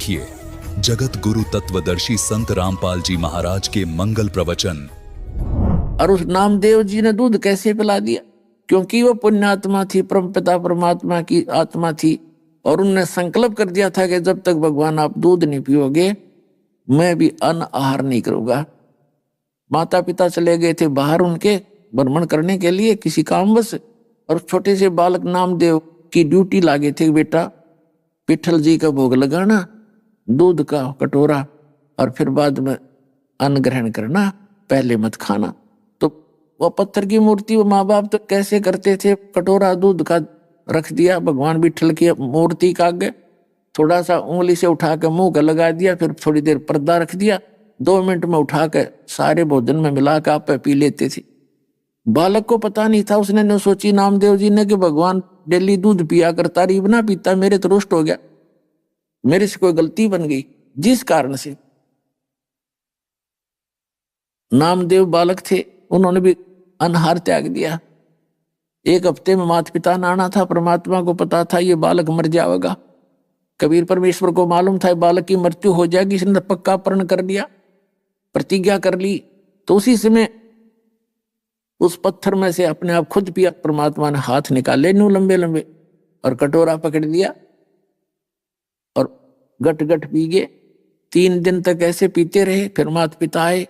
देखिए जगत गुरु तत्वदर्शी संत रामपाल जी महाराज के मंगल प्रवचन। और उस नामदेव जी ने दूध कैसे पिला दिया? क्योंकि वो पुण्यात्मा थी, परमपिता परमात्मा की आत्मा थी, और उनने संकल्प कर दिया था कि जब तक भगवान आप दूध नहीं पियोगे मैं भी अन्न आहार नहीं करूंगा। माता पिता चले गए थे बाहर उनके भ्रमण करने के लिए किसी कामवश, और छोटे से बालक नामदेव की ड्यूटी लागे थे, बेटा विठल जी का भोग लगाना, दूध का कटोरा, और फिर बाद में अन्न ग्रहण करना, पहले मत खाना। तो वो पत्थर की मूर्ति वो माँ बाप तो कैसे करते थे, कटोरा दूध का रख दिया भगवान विठल की मूर्ति का आगे, थोड़ा सा उंगली से उठा के मुंह का लगा दिया, फिर थोड़ी देर पर्दा रख दिया, 2 मिनट में उठा के सारे भोजन में मिला के आप पी लेते थे। बालक को पता नहीं था, उसने न सोची नामदेव जी ने कि भगवान डेली दूध पिया करता, रीब ना पीता, मेरे तो रोस्ट हो गया, मेरे से कोई गलती बन गई, जिस कारण से नामदेव बालक थे उन्होंने भी अनहार त्याग दिया। 1 हफ्ते में माता पिता ने आना था, परमात्मा को पता था ये बालक मर जाएगा, कबीर परमेश्वर को मालूम था बालक की मृत्यु हो जाएगी, इसने पक्का प्रण कर लिया, प्रतिज्ञा कर ली। तो उसी समय उस पत्थर में से अपने आप खुद पिया, परमात्मा ने हाथ निकाले न्यू लंबे लंबे और कटोरा पकड़ लिया और गट गट पी गए। 3 दिन तक ऐसे पीते रहे। फिर माता पिता आए,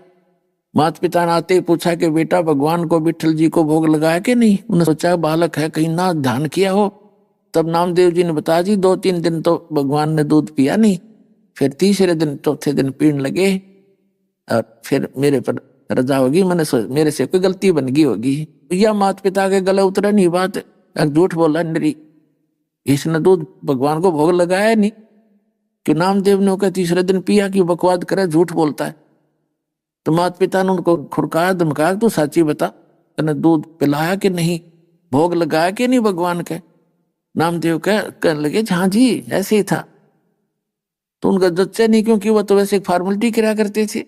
माता पिता ने आते ही पूछा कि बेटा भगवान को विठल जी को भोग लगाया कि नहीं? उन्होंने सोचा बालक है कहीं ना ध्यान किया हो। तब नामदेव जी ने बताया जी 2-3 दिन तो भगवान ने दूध पिया नहीं, फिर तीसरे दिन चौथे दिन पीने लगे, और फिर मेरे पर रजा होगी, मेरे से कोई गलती बन गई होगी। या माता पिता के गले उतरे नहीं बात, झूठ बोला नरी, इसने दूध भगवान को भोग लगाया नहीं, कि नामदेव ने कहा तीसरे दिन पिया, कि बकवाद करे, झूठ बोलता है। तो माता पिता ने उनको खुरकाया धमकाया, तू साची बता, तूने दूध पिलाया कि नहीं, भोग लगाया कि नहीं भगवान के? नामदेव कहने लगे हाँ जी ऐसे ही था। तो उनका जच्चा नहीं, क्योंकि वो तो वैसे फॉर्मेलिटी किया करते थे।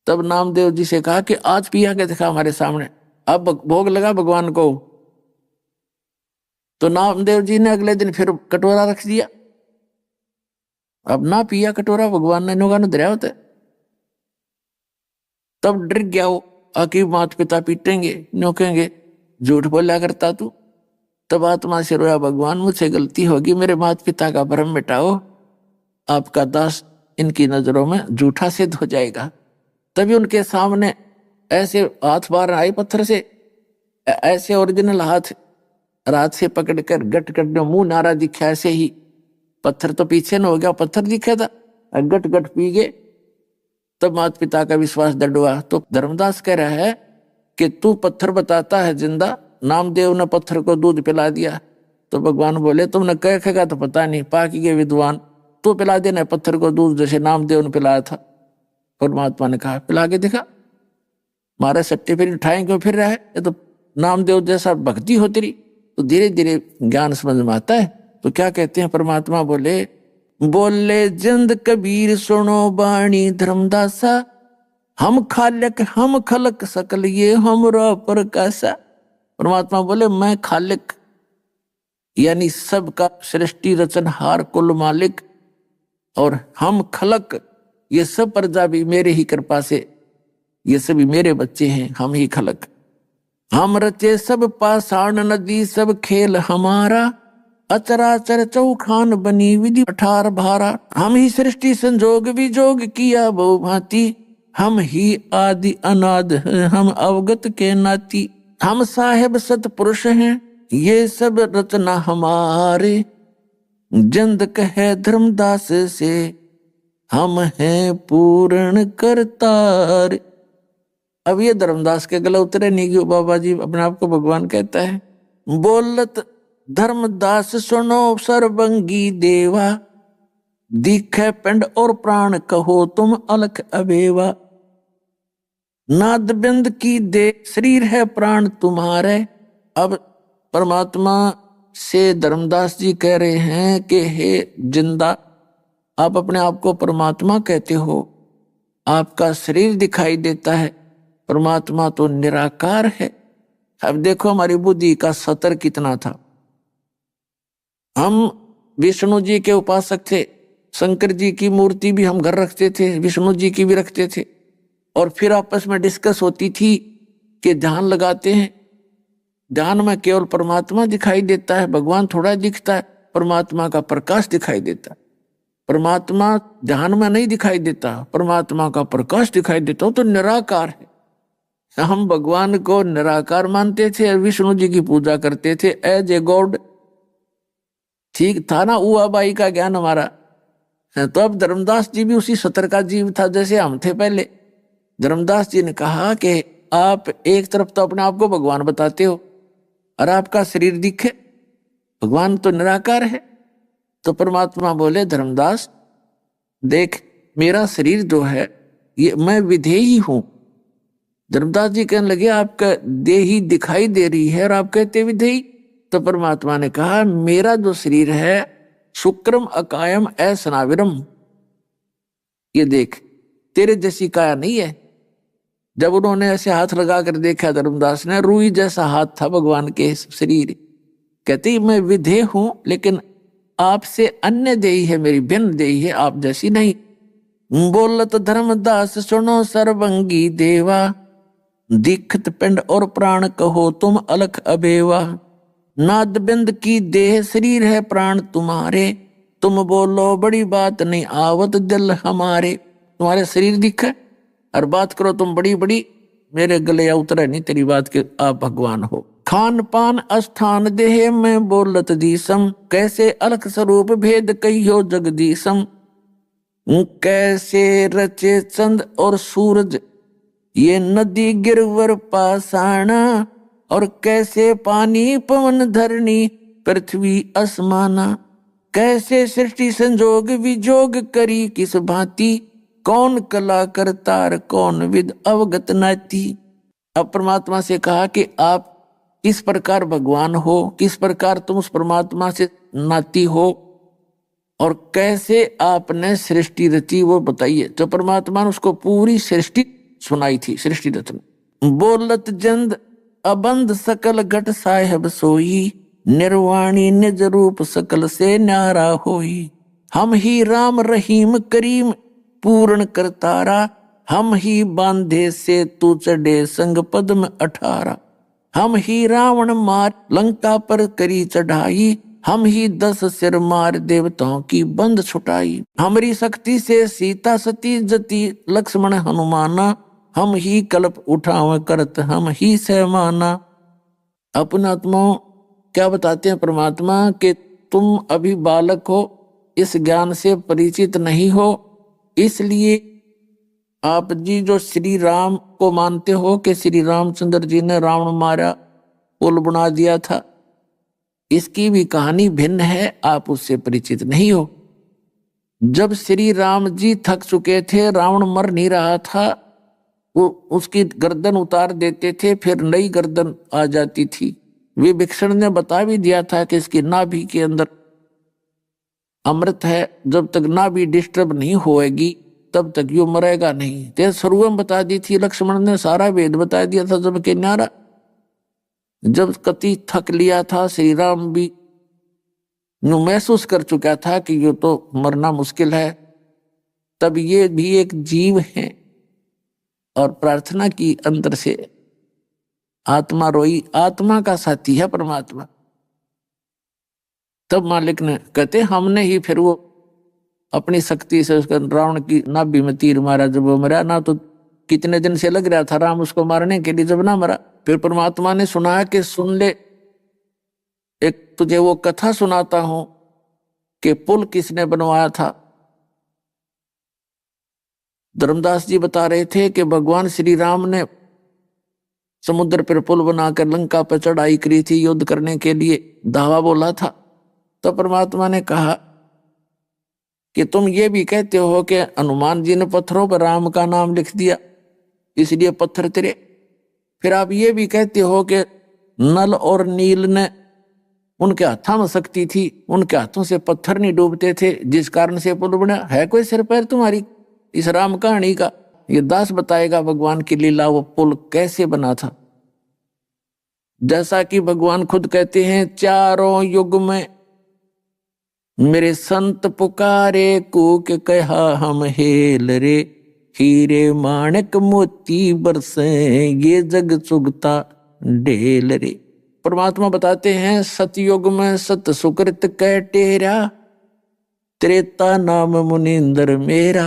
तब नामदेव जी से कहा कि आज पिया के दिखा हमारे सामने, अब भोग लगा भगवान को। तो नामदेव जी ने अगले दिन फिर कटोरा रख दिया, अब ना पिया कटोरा, भगवान ने नोगा न दरिया होता। तब डर गया हो आकि माता पिता पीटेंगे, नोकेंगे, झूठ बोला करता तू। तब आत्मा से रोया, भगवान मुझसे गलती होगी, मेरे माता पिता का भ्रम मिटाओ, आपका दास इनकी नजरों में झूठा सिद्ध हो जाएगा। तभी उनके सामने ऐसे हाथ बाहर आए पत्थर से, ऐसे ओरिजिनल हाथ से पकड़कर गट गट मुंह नारा दिखा, ऐसे ही पत्थर तो पीछे न हो गया, पत्थर दिखा था, गट गट पी गए। तब माता पिता का विश्वास दृढ़ हुआ। तो धर्मदास कह रहा है कि तू पत्थर बताता है जिंदा, नामदेव ने पत्थर को दूध पिला दिया। तो भगवान बोले तुमने कह खेगा तो पता नहीं, पाकी के विद्वान, तू पिला देना पत्थर को दूध जैसे नामदेव ने पिलाया था। परमात्मा ने कहा पिला के दिखा, मारे सट्टे फिर उठाए क्यों फिर रहा है, ये तो नामदेव जैसा भक्ति हो तेरी। तो धीरे धीरे ज्ञान समझ में आता है। तो क्या कहते हैं परमात्मा बोले जिंद कबीर सुनो बाणी धर्मदासा, हम खालिक हम खलक सकल ये हमरा प्रकाशा। परमात्मा बोले मैं खालिक यानी सबका सृष्टि रचनहार कुल मालिक, और हम खलक ये सब प्रजा भी मेरे ही कृपा से, ये सभी मेरे बच्चे हैं, हम ही खलक। हम रचे सब पाषाण नदी सब खेल हमारा, अचराचर चौखान बनी विधि पठार भारा। हम ही सृष्टि संजोग विजोग किया बहु भांति, हम ही आदि अनाद हम अवगत के नाती। हम साहेब सतपुरुष हैं ये सब रचना हमारे, जिंद कहे धर्मदास से हम हैं पूर्ण करतार। अब ये धर्मदास के गले उतरे नहीं कि बाबा जी अपने आप को भगवान कहता है। बोलत धर्मदास सुनो सर्वंगी देवा, दिखे पिंड और प्राण कहो तुम अलख अबेवा। नाद बिंद की दे शरीर है प्राण तुम्हारे। अब परमात्मा से धर्मदास जी कह रहे हैं कि हे जिंदा, आप अपने आप को परमात्मा कहते हो, आपका शरीर दिखाई देता है, परमात्मा तो निराकार है। अब देखो हमारी बुद्धि का स्तर कितना था। हम विष्णु जी के उपासक थे, शंकर जी की मूर्ति भी हम घर रखते थे, विष्णु जी की भी रखते थे, और फिर आपस में डिस्कस होती थी कि ध्यान लगाते हैं, ध्यान में केवल परमात्मा दिखाई देता है, भगवान थोड़ा दिखता है, परमात्मा का प्रकाश दिखाई देता है। परमात्मा ध्यान में नहीं दिखाई देता, परमात्मा का प्रकाश दिखाई देता, तो निराकार है। हम भगवान को निराकार मानते थे और विष्णु जी की पूजा करते थे एज ए गॉड। ठीक था ना उआ बाई का ज्ञान हमारा। तो अब धर्मदास जी भी उसी सतर का जीव था जैसे हम थे पहले। धर्मदास जी ने कहा कि आप एक तरफ तो अपने आप को भगवान बताते हो और आपका शरीर दिखे, भगवान तो निराकार है। तो परमात्मा बोले, धर्मदास देख, मेरा शरीर जो है ये मैं विधेयी हूं। धर्मदास जी कहने लगे, आपका देही दिखाई दे रही है और आप कहते विधेयी। तो परमात्मा ने कहा, मेरा जो शरीर है शुक्रम अकायम असनाविरम, ये देख तेरे जैसी काया नहीं है। जब उन्होंने ऐसे हाथ लगा कर देखा धर्मदास ने, रूई जैसा हाथ था भगवान के शरीर। कहती मैं विधेय हूं लेकिन आपसे अन्य देही है, मेरी भिन्न देही है, आप जैसी नहीं। बोलत धर्मदास सुनो सर्वंगी देवा, दीखत पिंड और प्राण कहो तुम अलख अबेवा। नाद बिंद की देह शरीर है प्राण तुम्हारे, तुम बोलो बड़ी बात नहीं आवत दिल हमारे। तुम्हारे शरीर दिखे और बात करो तुम बड़ी बड़ी, मेरे गले उतरे नहीं तेरी बात के आप भगवान हो। खान पान स्थान देह में बोलत दीसम, कैसे अलख स्वरूप भेद कहियो जगदीसम। कैसे रचे चंद और सूरज ये नदी गिरवर पाषाणा, और कैसे पानी पवन धरणी पृथ्वी आसमाना। कैसे सृष्टि संजोग विजोग करी किस भांति, कौन कला करतार कौन विद अवगत नाती। अब परमात्मा से कहा कि आप किस प्रकार भगवान हो, किस प्रकार तुम उस परमात्मा से नाती हो, और कैसे आपने सृष्टि रची वो बताइए। तो परमात्मा ने उसको पूरी सृष्टि सुनाई थी, सृष्टि रचना। बोलत जंद अबंध सकल घट साहेब सोई, निर्वाणी निज रूप सकल से न्यारा होई। हम ही राम रहीम करीम पूर्ण करतारा, हम ही बांधे से तू चढ़े संग पद्म 18। हम ही रावण मार लंका पर करी चढ़ाई, हम ही 10 सिर मार देवताओं की बंद छुटाई। हमारी शक्ति से सीता सती जती लक्ष्मण हनुमाना, हम ही कल्प उठाव करत हम ही सहमाना। अपना आत्मा क्या बताते हैं परमात्मा कि तुम अभी बालक हो, इस ज्ञान से परिचित नहीं हो, इसलिए आप जी जो श्री राम को मानते हो कि श्री रामचंद्र जी ने रावण मारा, पुल बना दिया था, इसकी भी कहानी भिन्न है, आप उससे परिचित नहीं हो। जब श्री राम जी थक चुके थे, रावण मर नहीं रहा था, वो उसकी गर्दन उतार देते थे, फिर नई गर्दन आ जाती थी। विभीषण ने बता भी दिया था कि इसकी नाभि के अंदर अमृत है, जब तक नाभि डिस्टर्ब नहीं होएगी तब तक यो मरेगा नहीं। ते शुरुआत बता दी थी, लक्ष्मण ने सारा वेद बता दिया था जब के न्यारा। जब कति थक लिया था, श्री राम भी महसूस कर चुका था कि ये तो मरना मुश्किल है, तब ये भी एक जीव है और प्रार्थना की अंतर से आत्मा रोई, आत्मा का साथी है परमात्मा। तब मालिक ने कहते हमने ही फिर वो अपनी शक्ति से उसका रावण की नाभि में तीर मारा। जब वो मरा ना, तो कितने दिन से लग रहा था राम उसको मारने के लिए, जब ना मरा फिर परमात्मा ने सुनाया कि सुन ले, एक तुझे वो कथा सुनाता हूं कि पुल किसने बनवाया था। धर्मदास जी बता रहे थे कि भगवान श्री राम ने समुद्र पर पुल बनाकर लंका पर चढ़ाई करी थी, युद्ध करने के लिए धावा बोला था। तो परमात्मा ने कहा कि तुम ये भी कहते हो कि हनुमान जी ने पत्थरों पर राम का नाम लिख दिया इसलिए पत्थर तिरे। फिर आप ये भी कहते हो कि नल और नील ने, उनके हाथों में शक्ति थी, उनके हाथों से पत्थर नहीं डूबते थे, जिस कारण से पुल बना। है कोई सिर पैर तुम्हारी इस राम कहानी का? ये दास बताएगा भगवान की लीला, वो पुल कैसे बना था। जैसा कि भगवान खुद कहते हैं, चारों युग में मेरे संत पुकारे कूक कहा हम हेल रे, हीरे माणक मोती बरसे ये जग चुगता ढेल रे। परमात्मा बताते हैं सतयुग में सत सुकृत कह टेरा, त्रेता नाम मुनिंदर मेरा,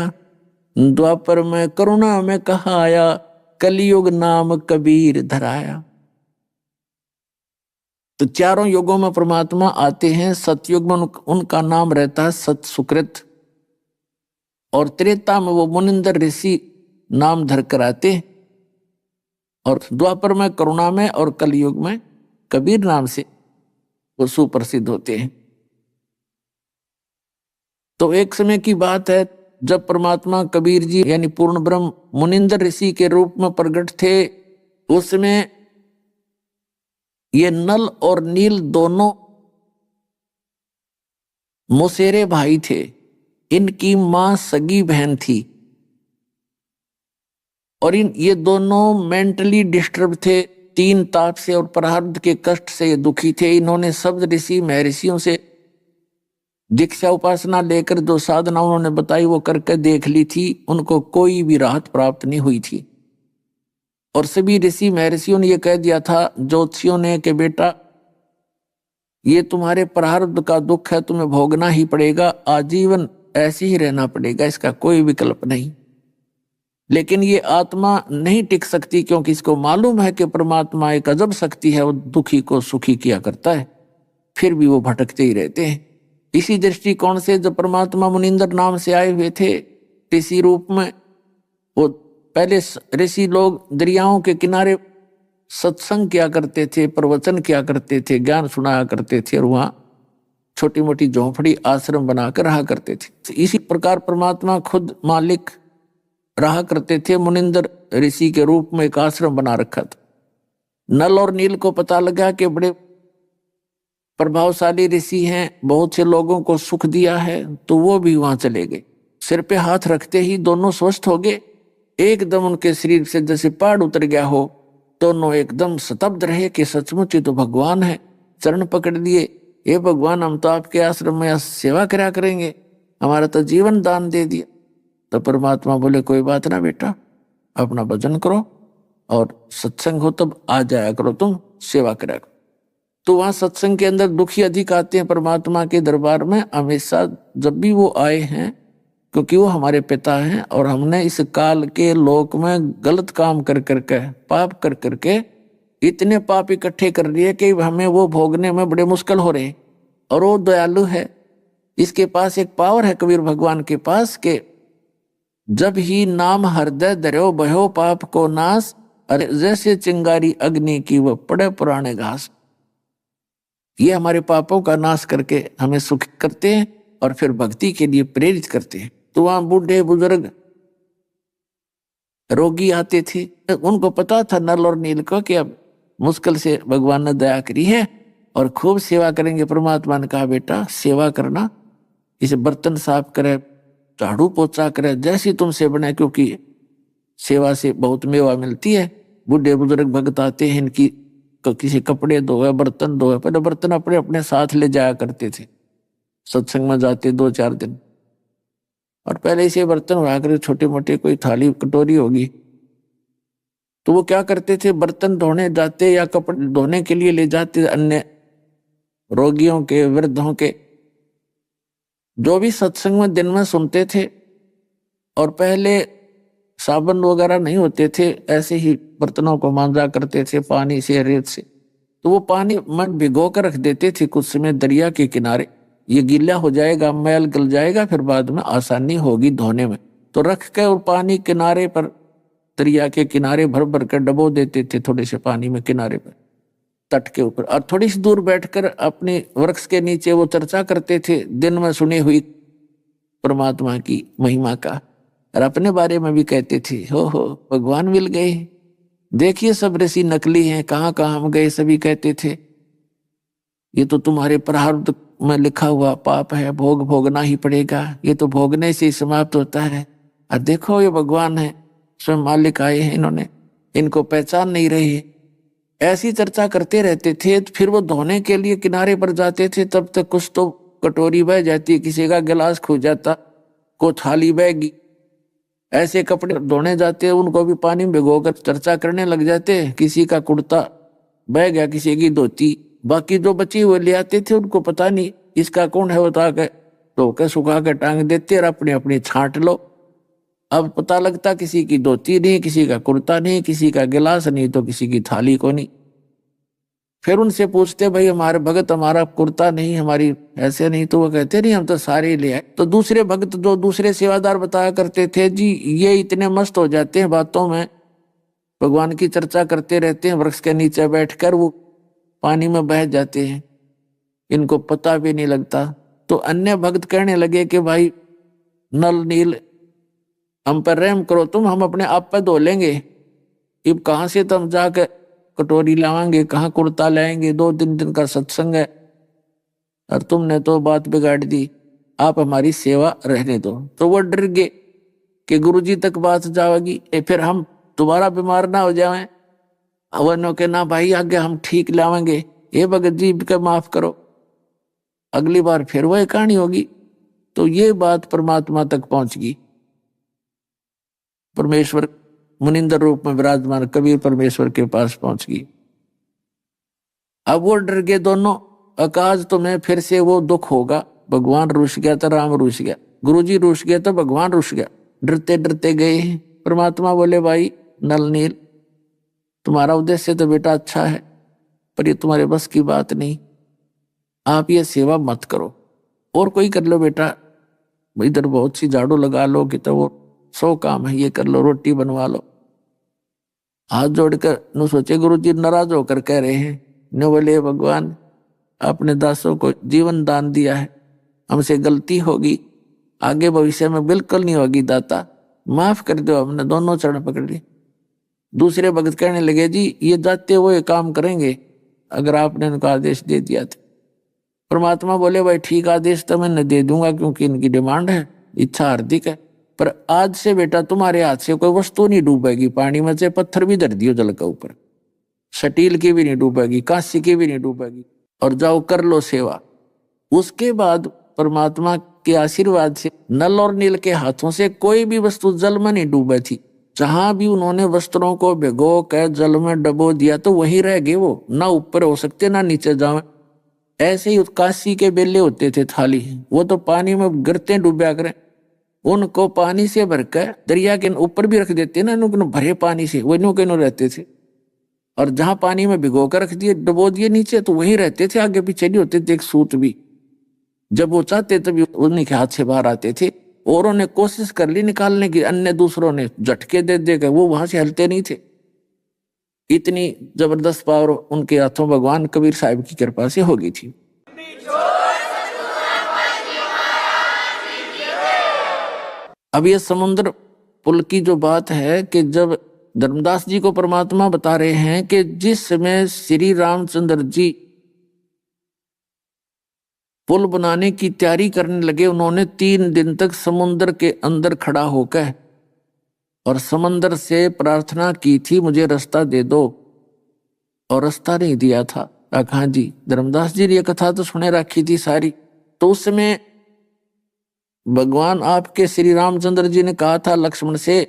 द्वापर में करुणा में कहाया, कलयुग नाम कबीर धराया। तो चारों युगों में परमात्मा आते हैं। सतयुग में उनका नाम रहता है सत सुकृत, और त्रेता में वो मुनिंदर ऋषि नाम धर कर आते हैं, और द्वापर में करुणा में और कलयुग में कबीर नाम से वो सुप्रसिद्ध होते हैं। तो एक समय की बात है जब परमात्मा कबीर जी यानी पूर्ण ब्रह्म मुनिंदर ऋषि के रूप में प्रकट थे। उस समय ये नल और नील दोनों मौसेरे भाई थे। इनकी मां सगी बहन थी और ये दोनों मेंटली डिस्टर्ब थे, तीन ताप से और प्रारब्ध के कष्ट से ये दुखी थे। इन्होंने शब्द ऋषि महर्षियों से दीक्षा उपासना लेकर जो साधना उन्होंने बताई वो करके देख ली थी, उनको कोई भी राहत प्राप्त नहीं हुई थी। और सभी ऋषि महर्षियों ने ये कह दिया था ज्योतिषियों ने कि बेटा ये तुम्हारे प्रारब्ध का दुख है, तुम्हें भोगना ही पड़ेगा, आजीवन ऐसे ही रहना पड़ेगा, इसका कोई विकल्प नहीं। लेकिन ये आत्मा नहीं टिक सकती, क्योंकि इसको मालूम है कि परमात्मा एक अजब शक्ति है, वो दुखी को सुखी किया करता है, फिर भी वो भटकते ही रहते हैं। इसी दृष्टिकोण से जब परमात्मा मुनिंदर नाम से आए हुए थे ऋषि रूप में, वो पहले ऋषि लोग दरियाओं के किनारे सत्संग किया करते थे, प्रवचन किया करते थे, ज्ञान सुनाया करते थे, और वहाँ छोटी मोटी झोंपड़ी आश्रम बनाकर रहा करते थे। इसी प्रकार परमात्मा खुद मालिक रहा करते थे, मुनिंदर ऋषि के रूप में एक आश्रम बना रखा था। नल और नील को पता लगा कि बड़े प्रभावशाली ऋषि हैं, बहुत से लोगों को सुख दिया है, तो वो भी वहां चले गए। सिर पे हाथ रखते ही दोनों स्वस्थ हो गए, एकदम उनके शरीर से जैसे पहाड़ उतर गया हो। दोनों एकदम स्तब्ध रहे कि सचमुच ये तो भगवान है। चरण पकड़ लिए, हे भगवान हम तो आपके आश्रम में सेवा करा करेंगे, हमारा तो जीवन दान दे दिया। तो परमात्मा बोले कोई बात ना बेटा, अपना भजन करो और सत्संग हो तब आ जाया करो, तुम सेवा करा करो। तो वहां सत्संग के अंदर दुखी अधिक आते हैं परमात्मा के दरबार में हमेशा, जब भी वो आए हैं, क्योंकि वो हमारे पिता हैं और हमने इस काल के लोक में गलत काम कर करके, पाप कर करके इतने पाप इकट्ठे कर लिए कि हमें वो भोगने में बड़े मुश्किल हो रहे। और वो दयालु है, इसके पास एक पावर है कबीर भगवान के पास के जब ही नाम हृदय धर्यो भयो पाप को नाश, अरे जैसे चिंगारी अग्नि की वो पड़े पुराने घास। ये हमारे पापों का नाश करके हमें सुख करते हैं और फिर भक्ति के लिए प्रेरित करते हैं। तो वहां बूढ़े बुजुर्ग रोगी आते थे, उनको पता था नल और नील को कि अब मुश्किल से भगवान ने दया करी है और खूब सेवा करेंगे। परमात्मा ने कहा बेटा सेवा करना, इसे बर्तन साफ करे, झाड़ू पोछा करे, जैसी तुमसे बने, क्योंकि सेवा से बहुत मेवा मिलती है। बूढ़े बुजुर्ग भक्त आते हैं, इनकी किसी कपड़े धोए, बर्तन धोए। पहले बर्तन अपने अपने साथ ले जाया करते थे, सत्संग में जाते 2-4 दिन, और पहले इसे बर्तन उड़ा कर छोटे मोटे कोई थाली कटोरी होगी तो वो क्या करते थे, बर्तन धोने जाते या कपड़े धोने के लिए ले जाते अन्य रोगियों के, वृद्धों के, जो भी सत्संग में दिन में सुनते थे। और पहले साबुन वगैरह नहीं होते थे, ऐसे ही बर्तनों को मांजा करते थे पानी से, रेत से। तो वो पानी में भिगो कर रख देते थे कुछ समय दरिया के किनारे, ये गीला हो जाएगा, मैल गल जाएगा, फिर बाद में आसानी होगी धोने में। तो रख के और पानी किनारे पर, दरिया के किनारे भर भर कर डबो देते थे थोड़े से पानी में किनारे पर, तट के ऊपर। और थोड़ी सी दूर बैठकर अपने वृक्ष के नीचे वो चर्चा करते थे दिन में सुनी हुई परमात्मा की महिमा का, और अपने बारे में भी कहते थे, हो भगवान मिल गए, देखिए सब ऋषि नकली हैं, कहाँ कहाँ हम गए। सभी कहते थे ये तो तुम्हारे प्रारब्ध में लिखा हुआ पाप है, भोगना ही पड़ेगा, ये तो भोगने से ही समाप्त होता है। और देखो ये भगवान है, स्वयं मालिक आए हैं, इन्होंने इनको पहचान नहीं रही। ऐसी चर्चा करते रहते थे। फिर वो धोने के लिए किनारे पर जाते थे, तब तक कुछ तो कटोरी बह जाती, किसी का गिलास खो जाता, को थाली बहगी। ऐसे कपड़े धोने जाते उनको भी पानी में भिगोकर चर्चा करने लग जाते, किसी का कुर्ता बह गया, किसी की धोती। बाकी जो बची हुए ले आते थे उनको पता नहीं इसका कौन है, बता के धो के सुखा के टांग देते और अपनी अपनी छांट लो। अब पता लगता किसी की धोती नहीं, किसी का कुर्ता नहीं, किसी का गिलास नहीं, तो किसी की थाली को नहीं। फिर उनसे पूछते भाई हमारे भगत हमारा कुर्ता नहीं, हमारी ऐसे नहीं, तो वो कहते नहीं हम तो सारे ले आए। तो दूसरे भगत जो दूसरे सेवादार बताया करते थे, जी ये इतने मस्त हो जाते हैं बातों में, भगवान की चर्चा करते रहते हैं, वृक्ष के नीचे बैठकर वो पानी में बह जाते हैं, इनको पता भी नहीं लगता। तो अन्य भक्त कहने लगे कि भाई नल नील हम पर रहम करो तुम, हम अपने आप पर धो लेंगे। अब कहाँ से तुम जाकर कटोरी लावांगे, कहाँ कुर्ता लाएंगे, 2-3 दिन का सत्संग है और तुमने तो बात बिगाड़ दी, आप हमारी सेवा रहने दो। तो वो डर गए कि गुरुजी तक बात जाएगी, फिर हम दोबारा बीमार ना हो जाएं। अवनों के ना भाई आगे हम ठीक लावेंगे, ये भगत जी के माफ करो, अगली बार फिर वह कहानी होगी। तो ये बात परमात्मा तक पहुंच गई। परमेश्वर मुनिंदर रूप में विराजमान कबीर परमेश्वर के पास पहुंच गई। अब वो डर गए दोनों, अकाज तुम्हें फिर से वो दुख होगा, भगवान रुस गया तो राम रुस गया, गुरुजी रुस गया तो भगवान रुस गया। डरते डरते गए। परमात्मा बोले भाई नल नील तुम्हारा उद्देश्य तो बेटा अच्छा है, पर ये तुम्हारे बस की बात नहीं, आप ये सेवा मत करो, और कोई कर लो बेटा, इधर बहुत सी झाड़ू लगा लो कि तो वो 100 काम है, ये कर लो, रोटी बनवा लो। हाथ जोड़कर न सोचे गुरुजी नाराज होकर कह रहे हैं, न बोले भगवान अपने दासों को जीवन दान दिया है, हमसे गलती होगी, आगे भविष्य में बिल्कुल नहीं होगी, दाता माफ कर दो। हमने दोनों चरण पकड़ लिए। दूसरे भगत कहने लगे जी ये जाते हुए काम करेंगे अगर आपने इनको आदेश दे दिया था। परमात्मा बोले भाई ठीक आदेश तो मैं दे दूंगा, क्योंकि इनकी डिमांड है, इच्छा हार्दिक है, पर आज से बेटा तुम्हारे हाथ से कोई वस्तु नहीं डूबेगी पानी में, से पत्थर भी धर दियो जल के ऊपर, स्टील की भी नहीं डूबेगी, कांस्य की भी नहीं डूबेगी, और जाओ कर लो सेवा। उसके बाद परमात्मा के आशीर्वाद से नल और नील के हाथों से कोई भी वस्तु जल में नहीं डूबे थी। जहां भी उन्होंने वस्त्रों को भिगो कर जल में डबो दिया तो वहीं रह गए, वो ना ऊपर हो सकते ना नीचे जावे। ऐसे ही उत्काशी के बेले होते थे थाली, वो तो पानी में गिरते डूबा करें, उनको पानी से भरकर दरिया के ऊपर भी रख देते ना, इनको भरे पानी से, वो नो के नो रहते थे। और जहां पानी में भिगो कर रख दिए डबो दिए नीचे, तो वहीं रहते थे, आगे पीछे नहीं होते थे एक सूत भी। जब वो चाहते तभी उन्हीं के हाथ से बाहर आते थे। औरों ने कोशिश कर ली निकालने की, अन्य दूसरों ने झटके दे देकर वो वहां से हलते नहीं थे। इतनी जबरदस्त पावर उनके हाथों भगवान कबीर साहब की कृपा से हो गई थी। अब ये समुद्र पुल की जो बात है कि जब धर्मदास जी को परमात्मा बता रहे हैं कि जिस समय श्री रामचंद्र जी पुल बनाने की तैयारी करने लगे, उन्होंने 3 दिन तक समुद्र के अंदर खड़ा होकर और समंदर से प्रार्थना की थी मुझे रास्ता दे दो, और रास्ता नहीं दिया था। हाँ जी, धर्मदास जी ने यह कथा तो सुने रखी थी सारी। तो उस समय भगवान आपके श्री रामचंद्र जी ने कहा था लक्ष्मण से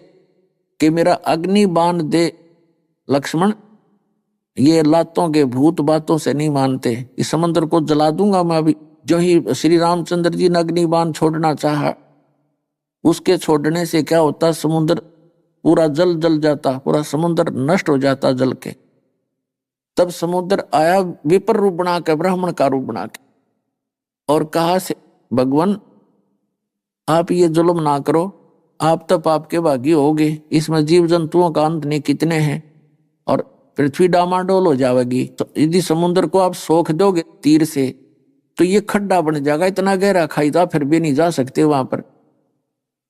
कि मेरा अग्नि बाण दे लक्ष्मण, ये लातों के भूत बातों से नहीं मानते, इस समंदर को जला दूंगा मैं अभी। जो ही श्री रामचंद्र जी ने अग्नि बाण छोड़ना चाहा, उसके छोड़ने से क्या होता, समुद्र पूरा जल जल जाता, पूरा समुद्र नष्ट हो जाता जल के। तब समुद्र आया विपर रूप बना के, ब्राह्मण का रूप बना के, और कहा से भगवान आप ये जुल्म ना करो, आप तो पाप के भागी होगे, इसमें जीव जंतुओं का अंत नहीं कितने हैं, और पृथ्वी डामाडोल हो जाएगी। तो यदि समुद्र को आप सोख दोगे तीर से तो ये खड्डा बन जाएगा, इतना गहरा खाई था फिर भी नहीं जा सकते वहां पर।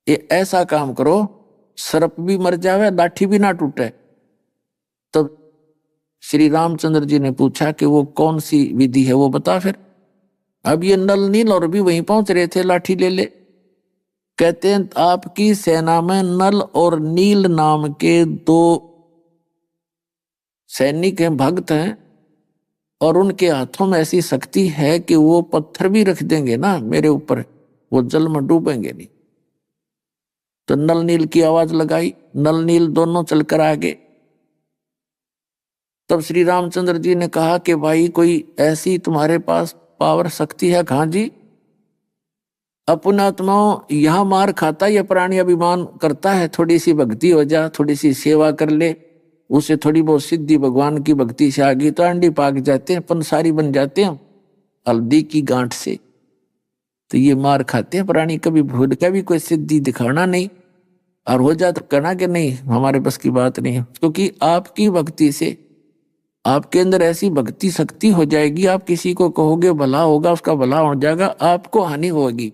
ये ऐसा काम करो सर्प भी मर जावे, लाठी भी ना टूटे। तब तो श्री रामचंद्र जी ने पूछा कि वो कौन सी विधि है वो बता फिर। अब ये नल नील और भी वहीं पहुंच रहे थे लाठी ले ले। कहते हैं आपकी सेना में नल और नील नाम के 2 सैनिक हैं, भक्त हैं, और उनके हाथों में ऐसी शक्ति है कि वो पत्थर भी रख देंगे ना मेरे ऊपर, वो जल में डूबेंगे नहीं। तो नल नील की आवाज लगाई, नल नील दोनों चलकर आगे। तब श्री रामचंद्र जी ने कहा कि भाई कोई ऐसी तुम्हारे पास पावर शक्ति है? कहाँ जी? अपना आत्माओं यहां मार खाता यह प्राणी अभिमान करता है, थोड़ी सी भक्ति हो जा, थोड़ी सी सेवा कर ले, उसे थोड़ी बहुत सिद्धि भगवान की भक्ति से आ गई तो अंडी पाक जाते हैं, पंसारी बन जाते हैं हल्दी की गांठ से। तो ये मार खाते हैं प्राणी, कभी भूल का भी कोई सिद्धि दिखाना नहीं, और हो जाए तो कहना कि नहीं हमारे बस की बात नहीं है। क्योंकि आपकी भक्ति से आपके अंदर ऐसी भक्ति शक्ति हो जाएगी, आप किसी को कहोगे भला होगा, उसका भला हो जाएगा, आपको हानि होगी।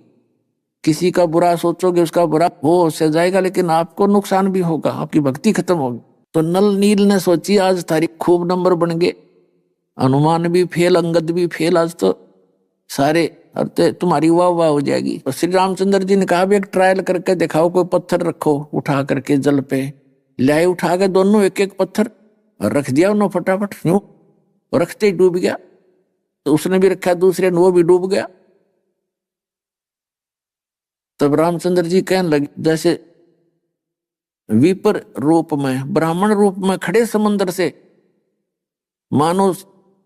किसी का बुरा सोचोगे, उसका बुरा हो जाएगा, लेकिन आपको नुकसान भी होगा, आपकी भक्ति खत्म होगी। तो नल नील ने सोची आज तारीख खूब नंबर बन गए, हनुमान भी फेल, अंगद भी फेल, आज तो सारे अरे तुम्हारी वाह वाह हो जाएगी। तो श्री रामचंद्र जी ने कहा भी एक ट्रायल करके दिखाओ, कोई पत्थर रखो उठा करके जल पे लाए, उठा के दोनों एक एक पत्थर और रख दिया उन्होंने फटाफट, यूं रखते ही डूब गया। तो उसने भी रखा दूसरे ने, वो भी डूब गया। तब रामचंद्र जी कहने लगे जैसे विपर रूप में, ब्राह्मण रूप में खड़े समुद्र से, मानो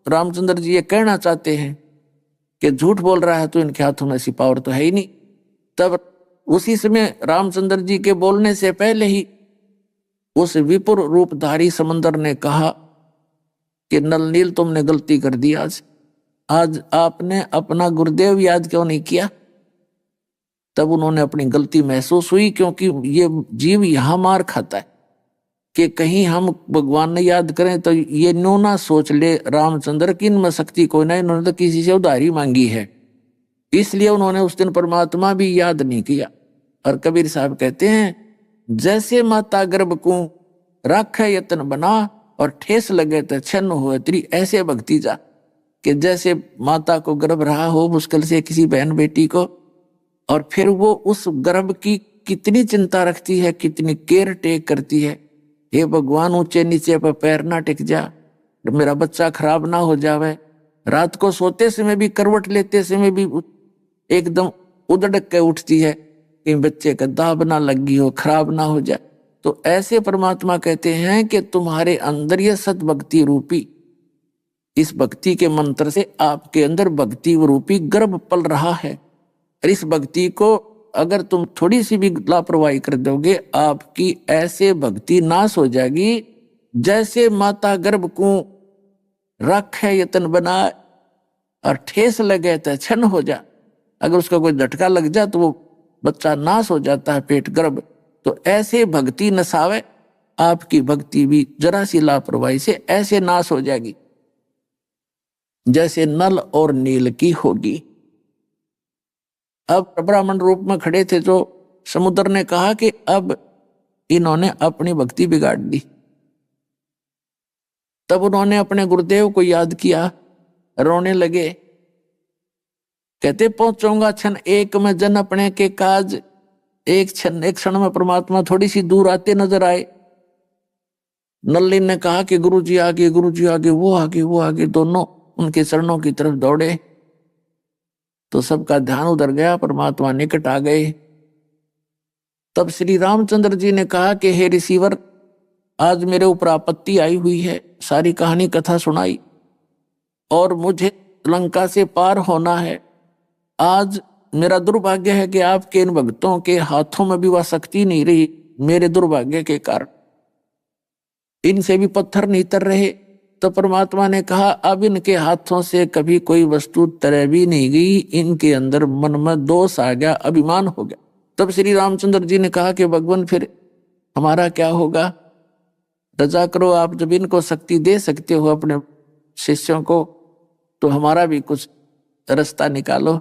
रामचंद्र जी ये कहना चाहते हैं कि झूठ बोल रहा है तो इनके हाथों में ऐसी पावर तो है ही नहीं। तब उसी समय रामचंद्र जी के बोलने से पहले ही उस विपुर रूपधारी समंदर ने कहा कि नल नील तुमने गलती कर दी, आज आपने अपना गुरुदेव याद क्यों नहीं किया। तब उन्होंने अपनी गलती महसूस हुई, क्योंकि ये जीव यहां मार खाता है कि कहीं हम भगवान ने याद करें तो ये नो ना सोच ले रामचंद्र की इनमें शक्ति कोई ना, इन्होंने तो किसी से उधारी मांगी है। इसलिए उन्होंने उस दिन परमात्मा भी याद नहीं किया। और कबीर साहब कहते हैं जैसे माता गर्भ को राख यत्न बना और ठेस लगे तो छन्न हो तेरी, ऐसे भक्ति जा कि जैसे माता को गर्भ रहा हो मुश्किल से किसी बहन बेटी को, और फिर वो उस गर्भ की कितनी चिंता रखती है, कितनी केयर टेक करती है। हे भगवान ऊंचे नीचे पर पैर ना टिक जा, मेरा बच्चा खराब ना हो जावे। रात को सोते समय भी, करवट लेते समय भी एकदम उदड़क के उठती है कि बच्चे का दाब ना लगी हो, खराब ना हो जाए। तो ऐसे परमात्मा कहते हैं कि तुम्हारे अंदर ये सद्भक्ति रूपी, इस भक्ति के मंत्र से आपके अंदर भक्ति रूपी गर्भ पल रहा है। और इस भक्ति को अगर तुम थोड़ी सी भी लापरवाही कर दोगे, आपकी ऐसे भक्ति नाश हो जाएगी जैसे माता गर्भ को रखे यतन बनाए और ठेस लगे तो छन्न हो जा। अगर उसका कोई झटका लग जाए तो वो बच्चा नाश हो जाता है, पेट गर्भ। तो ऐसे भक्ति नसावे, आपकी भक्ति भी जरा सी लापरवाही से ऐसे नाश हो जाएगी जैसे नल और नील की होगी। अब ब्राह्मण रूप में खड़े थे जो समुद्र ने कहा कि अब इन्होंने अपनी भक्ति बिगाड़ दी। तब उन्होंने अपने गुरुदेव को याद किया, रोने लगे, कहते पहुंचूंगा क्षण एक में जन अपने के काज, एक क्षण में परमात्मा थोड़ी सी दूर आते नजर आए। नल्ली ने कहा कि गुरुजी आगे, गुरुजी आगे, वो आगे, वो आगे, दोनों उनके चरणों की तरफ दौड़े। तो सबका ध्यान उधर गया, परमात्मा निकट आ गए। तब श्री रामचंद्र जी ने कहा कि हे रिसीवर, आज मेरे ऊपर आपत्ति आई हुई है। सारी कहानी कथा सुनाई और मुझे लंका से पार होना है। आज मेरा दुर्भाग्य है कि आपके इन भक्तों के हाथों में भी वह शक्ति नहीं रही, मेरे दुर्भाग्य के कारण इनसे भी पत्थर नहीं तर रहे। तो परमात्मा ने कहा अब इनके हाथों से कभी कोई वस्तु तरह भी नहीं गई, इनके अंदर मन में दोष आ गया, अभिमान हो गया। तब श्री रामचंद्र जी ने कहा कि भगवान फिर हमारा क्या होगा, रजा करो, आप जब इनको शक्ति दे सकते हो अपने शिष्यों को तो हमारा भी कुछ रास्ता निकालो।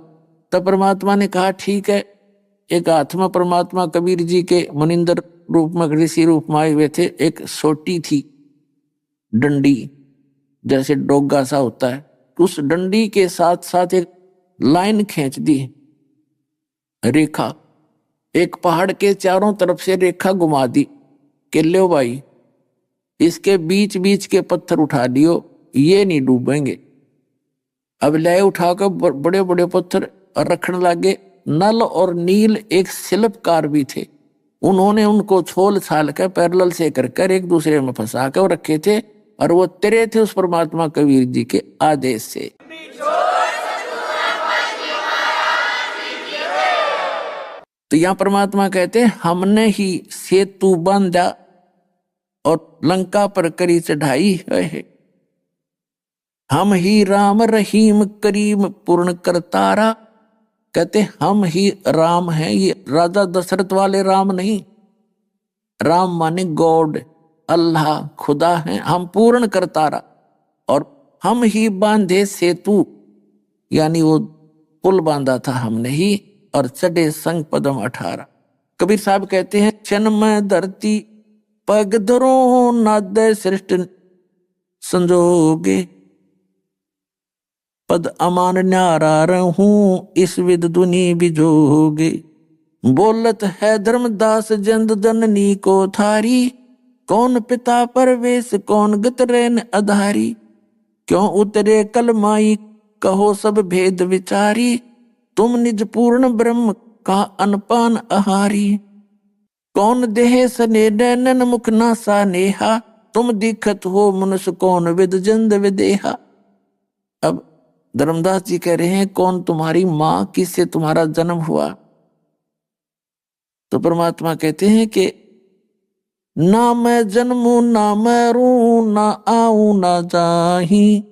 तब परमात्मा ने कहा ठीक है। एक हाथ में परमात्मा कबीर जी के मुनिंदर रूप में, ऋषि रूप में आए हुए थे। एक सोटी थी डंडी, जैसे डोगा सा होता है, उस डंडी के साथ साथ एक लाइन खींच दी, रेखा, एक पहाड़ के चारों तरफ से रेखा घुमा दी कि लो भाई इसके बीच बीच के पत्थर उठा लियो, ये नहीं डूबेंगे। अब ले उठाकर बड़े बड़े पत्थर रखने लगे। नल और नील एक शिल्पकार भी थे, उन्होंने उनको छोल छाल कर पैरेलल से कर एक दूसरे में फंसा कर रखे थे, और वो तेरे थे उस परमात्मा कबीर जी के आदेश से। तो यहां परमात्मा कहते हैं हमने ही सेतु बांधा और लंका पर करी चढ़ाई है, हम ही राम रहीम करीम पूर्ण करतारा। कहते हम ही राम हैं, ये राजा दशरथ वाले राम नहीं, राम माने गॉड, अल्लाह खुदा है, हम पूर्ण करतारा। और हम ही बांधे सेतु, यानी वो पुल बांधा था हमने ही, और चढ़े संग पदम 18। कबीर साहब कहते हैं जन्म धरती पग धरो नाद सृष्ट संजोगे, पद अमान न्यारा रहूं इस विद दुनी बिजोगे। बोलत है धर्मदास जंद जननी को थारी, कौन पिता परवेश कौन गतरेन आधारी। क्यों उतरे कलमाई कहो सब भेद विचारी, तुम निज पूर्ण ब्रह्म का अनपान आहारी। कौन देह सने नैनन मुख नासा नेहा, तुम दिखत हो मनुष्य कौन विद जंद विदेहा। अब धर्मदास जी कह रहे हैं कौन तुम्हारी मां, किससे तुम्हारा जन्म हुआ। तो परमात्मा कहते हैं कि ना मैं जन्मू ना मैं रू ना आऊं ना जाही,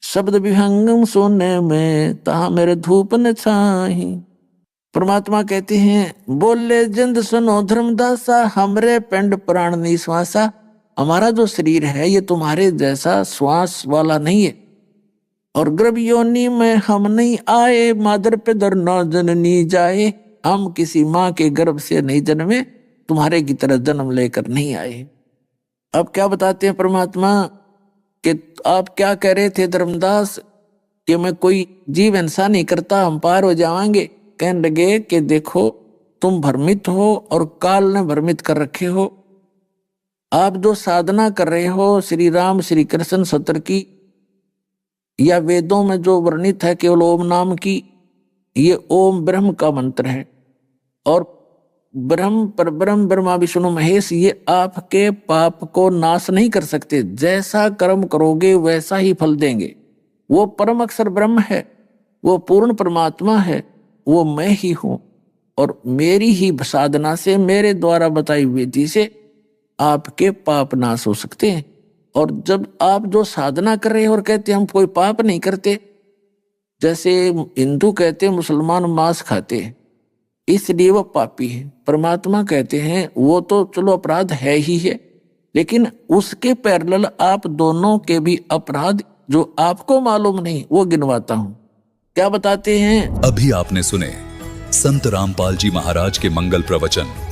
शब्द विहंगम सोने में ता मेरे धूप न छाही। परमात्मा कहते हैं बोले जिंद सुनो धर्मदासा, हमरे पिंड प्राण निश्वासा। हमारा जो शरीर है ये तुम्हारे जैसा श्वास वाला नहीं है, और गर्भ योनि में हम नहीं आए, मादर पे दर न जननी जाए। हम किसी माँ के गर्भ से नहीं जन्मे, तुम्हारे की तरह जन्म लेकर नहीं आए। अब क्या बताते हैं परमात्मा कि आप क्या कह रहे थे धर्मदास कि मैं कोई जीव हिंसा नहीं करता, हम पार हो जाएंगे। कहने लगे कि देखो तुम भ्रमित हो और काल ने भ्रमित कर रखे हो। आप जो साधना कर रहे हो श्री राम श्री कृष्ण सत्र की, या वेदों में जो वर्णित है केवल ओम नाम की, ये ओम ब्रह्म का मंत्र है। और ब्रह्म परब्रह्म ब्रह्मा विष्णु महेश ये आपके पाप को नाश नहीं कर सकते, जैसा कर्म करोगे वैसा ही फल देंगे। वो परम अक्षर ब्रह्म है, वो पूर्ण परमात्मा है, वो मैं ही हूं। और मेरी ही साधना से, मेरे द्वारा बताई विधि से आपके पाप नाश हो सकते हैं। और जब आप जो साधना कर रहे हो और कहते हम कोई पाप नहीं करते, जैसे हिंदू कहते मुसलमान मांस खाते हैं इसलिए वो पापी है, परमात्मा कहते हैं वो तो चलो अपराध है ही है, लेकिन उसके पैरेलल आप दोनों के भी अपराध जो आपको मालूम नहीं वो गिनवाता हूं। क्या बताते हैं? अभी आपने सुने संत रामपाल जी महाराज के मंगल प्रवचन।